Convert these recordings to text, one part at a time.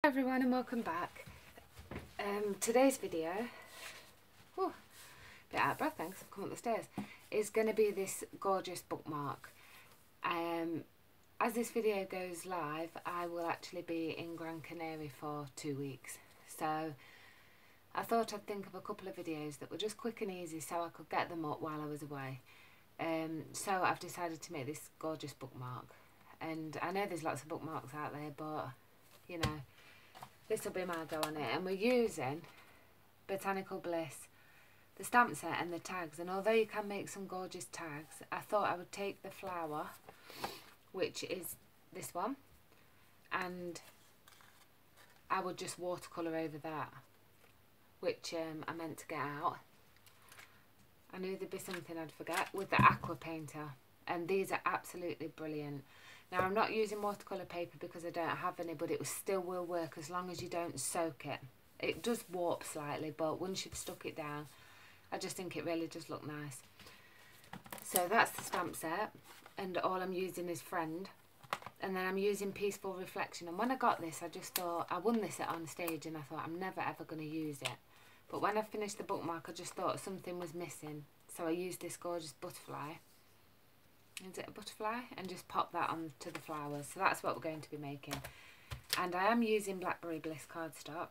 Hi everyone and welcome back. Today's video, bit out of breath thanks, I've come up the stairs, is going to be this gorgeous bookmark. As this video goes live, I will actually be in Gran Canaria for 2 weeks, so I thought I'd think of a couple of videos that were just quick and easy so I could get them up while I was away. So I've decided to make this gorgeous bookmark, and I know there's lots of bookmarks out there, but you know, this will be my go on it. And we're using Botanical Bliss, the stamp set and the tags. And although you can make some gorgeous tags, I thought I would take the flower, which is this one, and I would just watercolour over that, which I meant to get out. I knew there'd be something I'd forget, with the aqua painter. And these are absolutely brilliant. Now, I'm not using watercolour paper because I don't have any, but it still will work as long as you don't soak it. It does warp slightly, but once you've stuck it down, I just think it really does look nice. So that's the stamp set, and all I'm using is Friend. And then I'm using Peaceful Reflection. And when I got this, I just thought, I won this on stage, and I thought I'm never ever going to use it. But when I finished the bookmark, I just thought something was missing. So I used this gorgeous butterfly. Is it a butterfly? And just pop that onto the flowers. So that's what we're going to be making. And I am using Blackberry Bliss cardstock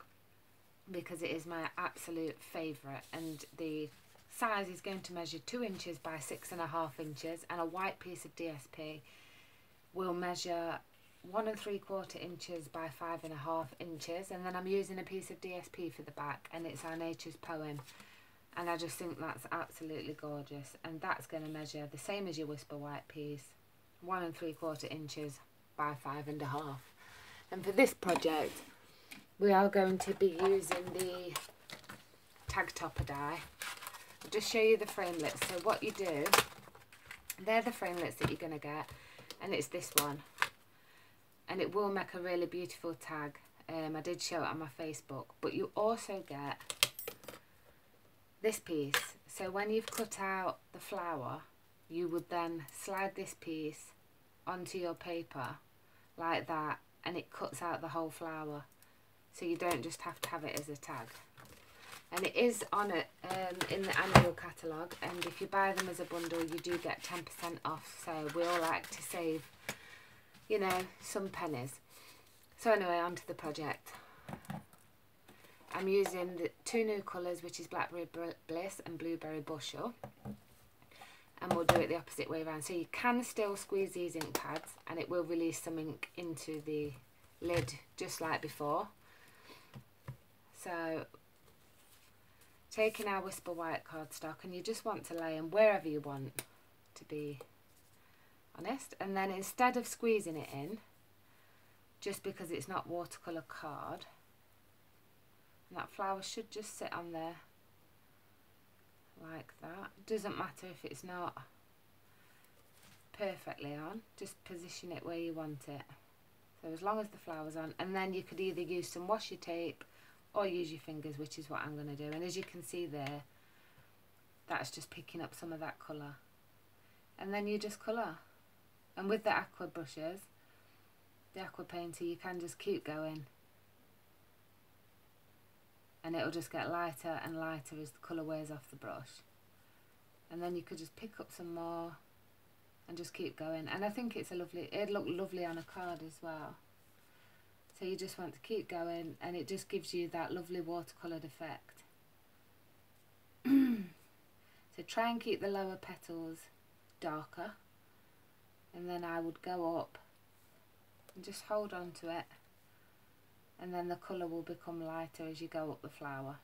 because it is my absolute favourite. And the size is going to measure 2 inches by 6.5 inches. And a white piece of DSP will measure 1 3/4 inches by 5.5 inches. And then I'm using a piece of DSP for the back, and it's Our Nature's Poem. And I just think that's absolutely gorgeous. And that's going to measure the same as your Whisper White piece, 1 3/4 inches by 5.5. And for this project, we are going to be using the tag topper die. I'll just show you the framelits. So what you do, they're the framelits that you're going to get. And it's this one. And it will make a really beautiful tag. I did show it on my Facebook. But you also get this piece. So when you've cut out the flower, you would then slide this piece onto your paper like that, and it cuts out the whole flower, so you don't just have to have it as a tag. And it is on it in the annual catalogue, and if you buy them as a bundle, you do get 10% off. So we all like to save, you know, some pennies. So anyway, on to the project. I'm using the 2 new colours, which is Blackberry Bliss and Blueberry Bushel. And we'll do it the opposite way around. So you can still squeeze these ink pads, and it will release some ink into the lid, just like before. So, taking our Whisper White cardstock, and you just want to lay them wherever you want, to be honest. And then instead of squeezing it in, just because it's not watercolour card, that flower should just sit on there like that. Doesn't matter if it's not perfectly on, just position it where you want it. So as long as the flower's on, and then you could either use some washi tape or use your fingers, which is what I'm going to do. And as you can see there, that's just picking up some of that colour. And then you just colour. And with the aqua brushes, the aqua painter, you can just keep going. And it'll just get lighter and lighter as the colour wears off the brush. And then you could just pick up some more and just keep going. And I think it's a lovely, it'd look lovely on a card as well. So you just want to keep going, and it just gives you that lovely watercoloured effect. So try and keep the lower petals darker, and then I would go up and just hold on to it. And then the colour will become lighter as you go up the flower.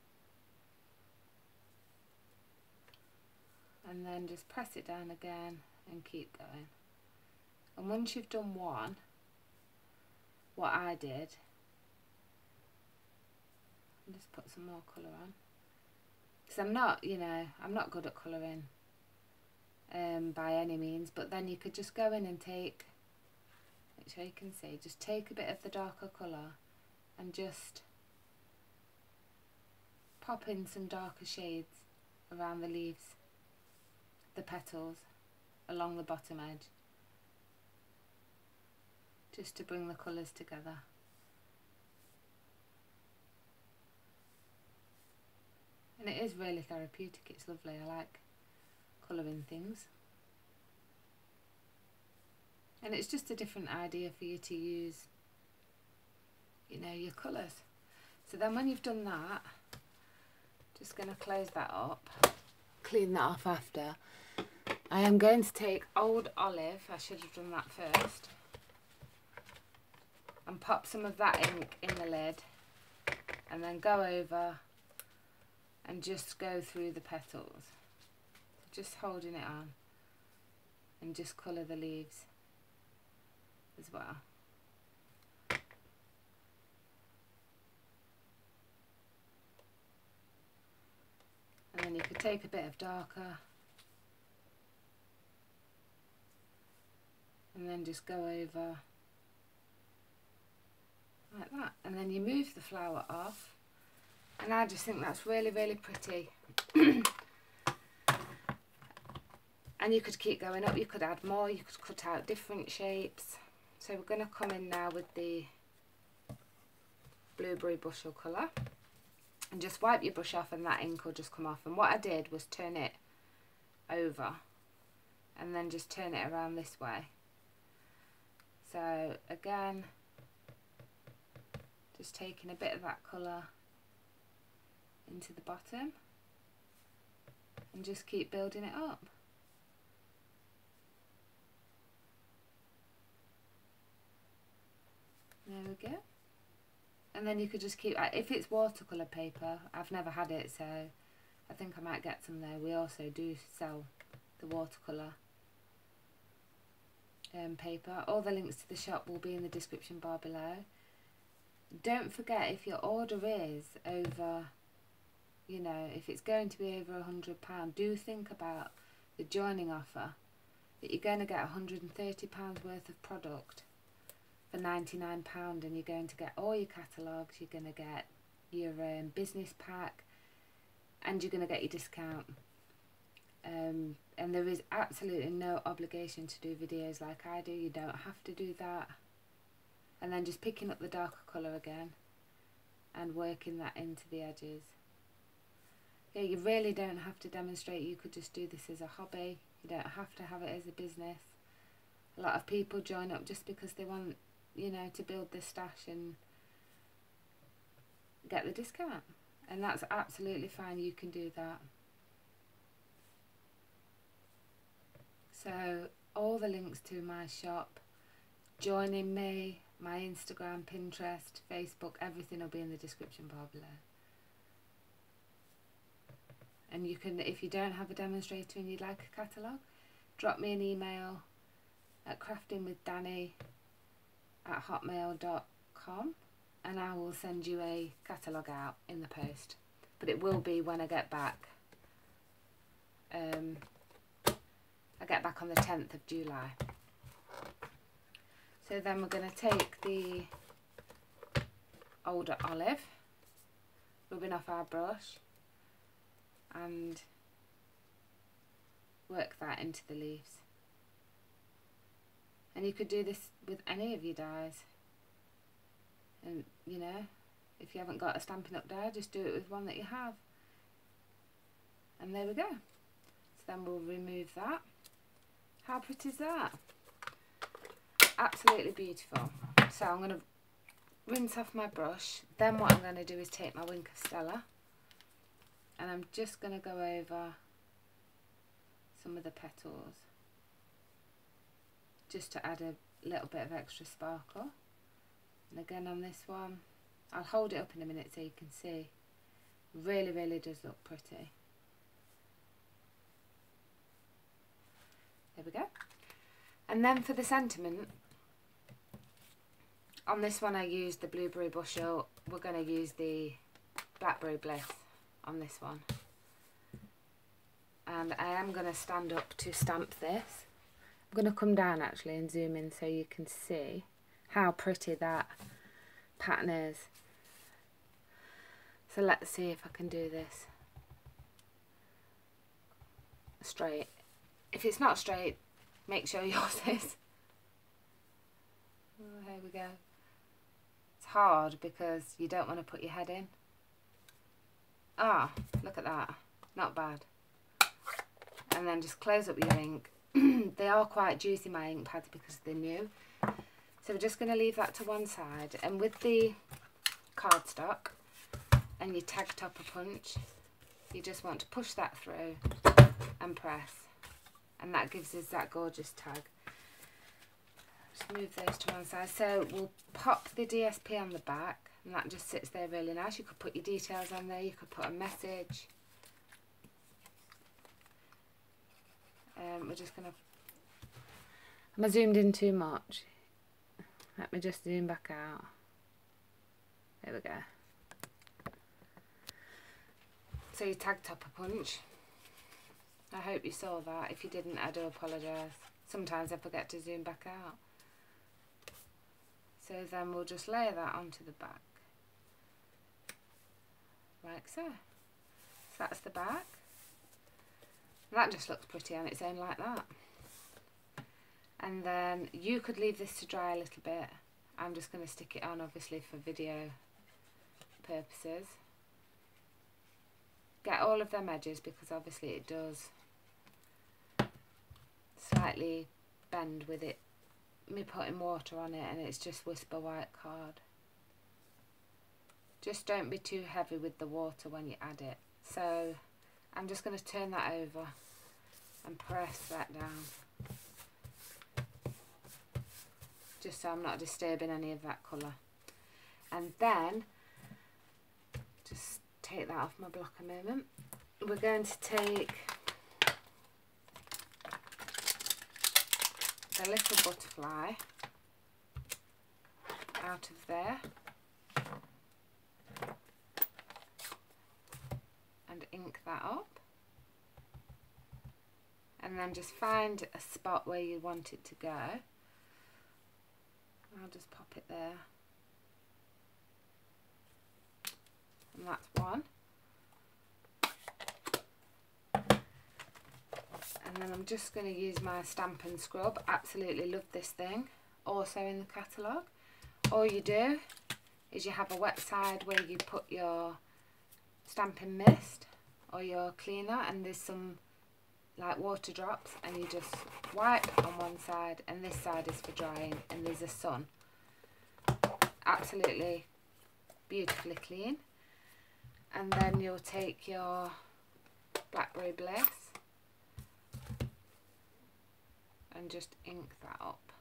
And then just press it down again and keep going. And once you've done one, what I did, I'll just put some more colour on. Because I'm not, you know, I'm not good at colouring by any means, but then you could just go in and take, make sure you can see, just take a bit of the darker colour and just pop in some darker shades around the leaves, the petals, along the bottom edge, just to bring the colours together. And it is really therapeutic, it's lovely. I like colouring things. And it's just a different idea for you to use, you know, your colours. So then when you've done that, just going to close that up, clean that off after. I am going to take Old Olive, I should have done that first, and pop some of that ink in the lid, and then go over and just go through the petals, just holding it on, and just colour the leaves as well. And then you could take a bit of darker and then just go over like that, and then you move the flower off, and I just think that's really, really pretty. And you could keep going up, you could add more, you could cut out different shapes. So we're going to come in now with the Blueberry Bushel colour, and just wipe your brush off and that ink will just come off. And what I did was turn it over and then just turn it around this way. So again, just taking a bit of that colour into the bottom and just keep building it up. There we go. And then you could just keep, if it's watercolour paper, I've never had it, so I think I might get some there. We also do sell the watercolour paper. All the links to the shop will be in the description bar below. Don't forget, if your order is over, you know, if it's going to be over £100, do think about the joining offer, that you're going to get £130 worth of product for £99, and you're going to get all your catalogues, you're going to get your business pack, and you're going to get your discount. And there is absolutely no obligation to do videos like I do. You don't have to do that. And then just picking up the darker colour again and working that into the edges. Yeah, you really don't have to demonstrate. You could just do this as a hobby. You don't have to have it as a business. A lot of people join up just because they want, you know, to build their stash and get the discount. And that's absolutely fine. You can do that. So all the links to my shop, joining me, my Instagram, Pinterest, Facebook, everything will be in the description bar below. And you can, if you don't have a demonstrator and you'd like a catalogue, drop me an email at craftingwithdanny@hotmail.com and I will send you a catalogue out in the post. But it will be when I get back. I get back on the 10th of July. So then we're going to take the Older Olive, rubbing off our brush, and work that into the leaves. And you could do this with any of your dies. And, you know, if you haven't got a Stampin' Up die, just do it with one that you have. And there we go. So then we'll remove that. How pretty is that? Absolutely beautiful. So I'm going to rinse off my brush. Then what I'm going to do is take my Wink of Stella, and I'm just going to go over some of the petals just to add a little bit of extra sparkle. And again on this one, I'll hold it up in a minute so you can see. Really, really does look pretty. There we go. And then for the sentiment, on this one I used the Blueberry Bushel. We're going to use the Blackberry Bliss on this one. And I am going to stand up to stamp this. I'm going to come down actually and zoom in so you can see how pretty that pattern is. So let's see if I can do this straight. If it's not straight, make sure yours is. Oh, here we go. It's hard because you don't want to put your head in. Ah, look at that. Not bad. And then just close up your ink. They are quite juicy, my ink pads, because they're new. So we're just going to leave that to one side. And with the cardstock and your tag topper punch, you just want to push that through and press. And that gives us that gorgeous tag. Just move those to one side. So we'll pop the DSP on the back, and that just sits there really nice. You could put your details on there, you could put a message. We're just going to... Am I zoomed in too much? Let me just zoom back out. There we go. So your tag topper punch. I hope you saw that. If you didn't, I do apologise. Sometimes I forget to zoom back out. So then we'll just layer that onto the back. Like so. So that's the back. And that just looks pretty on its own like that. And then you could leave this to dry a little bit. I'm just going to stick it on, obviously, for video purposes. Get all of them edges, because obviously it does slightly bend with it, me putting water on it, and it's just Whisper white card. Just don't be too heavy with the water when you add it. So I'm just going to turn that over and press that down, just so I'm not disturbing any of that colour. And then, just take that off my block a moment. We're going to take the little butterfly out of there and ink that up. And then just find a spot where you want it to go. I'll just pop it there. And that's one. And then I'm just going to use my Stampin' scrub. Absolutely love this thing. Also in the catalogue. All you do is you have a wet side where you put your Stampin' mist or your cleaner, and there's some like water drops, and you just wipe on one side, and this side is for drying, and there's a sun. Absolutely beautifully clean. And then you'll take your Blackberry Bliss and just ink that up.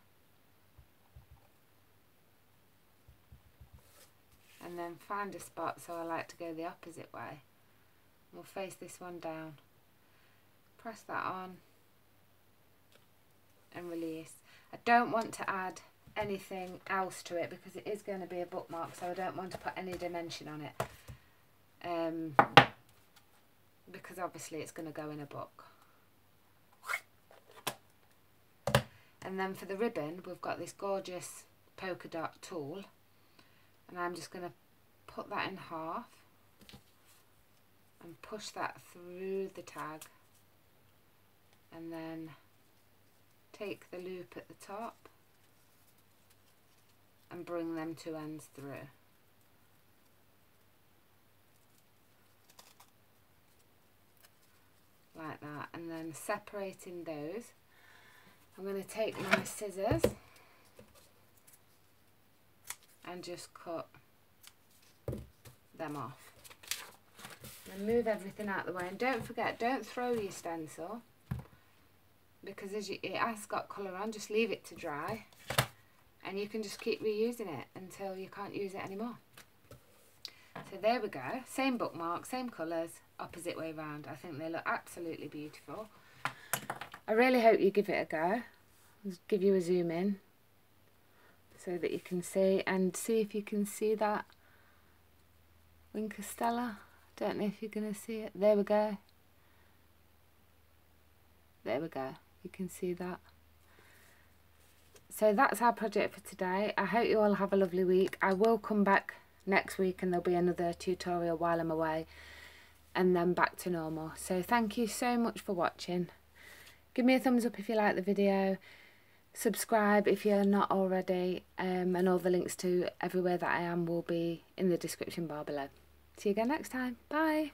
And then find a spot, so I like to go the opposite way. We'll face this one down. Press that on and release. I don't want to add anything else to it because it is going to be a bookmark, so I don't want to put any dimension on it, because obviously it's going to go in a book. And then for the ribbon, we've got this gorgeous polka dot tool, and I'm just going to put that in half and push that through the tag, and then take the loop at the top and bring them two ends through. Like that. And then separating those, I'm going to take my scissors and just cut them off. And move everything out of the way, and don't forget, don't throw your stencil, because it has got colour on. Just leave it to dry, and you can just keep reusing it until you can't use it anymore. So there we go, same bookmark, same colours, opposite way round. I think they look absolutely beautiful. I really hope you give it a go. I'll give you a zoom in so that you can see, and see if you can see that Winker Stella. Don't know if you're going to see it. There we go. There we go. You can see that. So that's our project for today. I hope you all have a lovely week. I will come back next week and there'll be another tutorial while I'm away, and then back to normal. So thank you so much for watching. Give me a thumbs up if you like the video. Subscribe if you're not already, and all the links to everywhere that I am will be in the description bar below. See you again next time. Bye.